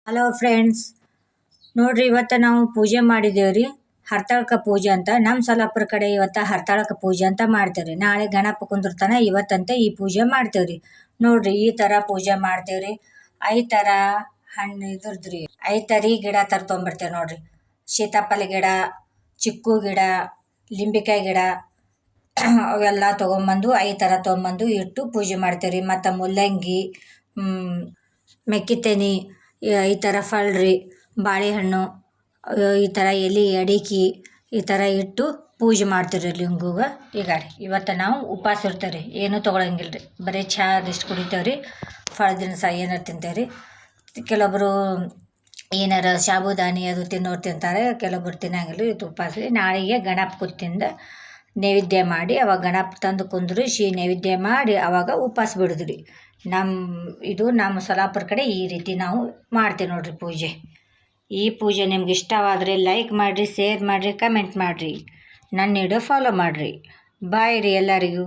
Hello friends, ನೋಡ್ರಿ ಇವತ್ತು ನಾವು ಪೂಜೆ ಮಾಡಿದೇವ್ರಿ. ಹರ್ತಾಳಕ ಪೂಜೆ ಅಂತ ನಮ್ಮ ಸೊಲ್ಲಾಪುರ ಕಡೆ ಇವತ್ತು ಹರ್ತಾಳಕ ಪೂಜೆ ಅಂತ ಮಾಡ್ತೇವ್ರಿ. ನಾಳೆ ಗಣಪ ಕುಂದಿರ್ತಾನ, ಇವತ್ತಂತೆ ಈ ಪೂಜೆ ಮಾಡ್ತೇವ್ರಿ. ನೋಡ್ರಿ ಈ ಥರ ಪೂಜೆ ಮಾಡ್ತೇವ್ರಿ. 5 ಥರ ಹಣ್ಣು ಇದ್ರದ್ರಿ 5 ಥರಿ ಗಿಡ ತರ್ಕೊಂಬರ್ತೇವೆ ನೋಡ್ರಿ. ಸೀತಾಫಲ ಗಿಡ, ಚಿಕ್ಕು ಗಿಡ, ಲಿಂಬೆಕಾಯಿ ಗಿಡ ಅವೆಲ್ಲ ತೊಗೊಂಬಂದು 5 ಥರ ತೊಗೊಂಬಂದು ಇಟ್ಟು ಪೂಜೆ ಮಾಡ್ತೇವ್ರಿ. ಮತ್ತು ಮುಲ್ಲಂಗಿ, ಮೆಕ್ಕಿತೆನಿ, ಈ ಥರ ಫಳ್ರಿ, ಬಾಳೆಹಣ್ಣು, ಈ ಥರ ಎಲೆ ಅಡಿಕೆ ಈ ಥರ ಇಟ್ಟು ಪೂಜೆ ಮಾಡ್ತೀವಿ ರೀ ಲಿಂಗುಗೆ. ಈಗ ಇವತ್ತು ನಾವು ಉಪವಾಸ ಇರ್ತೇವೆ ರೀ, ಏನೂ ತೊಗೊಳಂಗಿಲ್ಲ ರೀ, ಬರೀ ಚಹಾ ಅದಿಷ್ಟು ಕುಡಿತೇವೆ ರೀ. ಫಳ ದಿನಸ ಏನಾರು ತಿಂತೇವೆ ರೀ. ಕೆಲವೊಬ್ಬರು ಏನಾರ ಸಾಬುದಾನಿ ಅದು ತಿನ್ನೋರು ತಿಂತಾರೆ, ಕೆಲವೊಬ್ಬರು ತಿನ್ನಂಗಿಲ್ಲ ರೀ. ಇದು ಉಪವಾಸ ರೀ. ನಾಳೆಗೆ ಗಣಪ ಕುತ್ತಿಂದ ನೈವೇದ್ಯ ಮಾಡಿ ಅವಾಗ ಗಣಪ ತಂದು ಕುಂದ್ರಿಸಿ ನೈವೇದ್ಯ ಮಾಡಿ ಅವಾಗ ಉಪವಾಸ ಬಿಡೋದು ರೀ. ನಮ್ಮ ಸೊಲ್ಲಾಪುರ ಕಡೆ ಈ ರೀತಿ ನಾವು ಮಾಡ್ತೀವಿ ನೋಡ್ರಿ ಪೂಜೆ. ಈ ಪೂಜೆ ನಿಮ್ಗೆ ಇಷ್ಟವಾದರೆ ಲೈಕ್ ಮಾಡಿರಿ, ಶೇರ್ ಮಾಡಿರಿ, ಕಮೆಂಟ್ ಮಾಡಿರಿ, ನನ್ನ ವಿಡಿಯೋ ಫಾಲೋ ಮಾಡಿರಿ. ಬಾಯ್ ರೀ ಎಲ್ಲರಿಗೂ.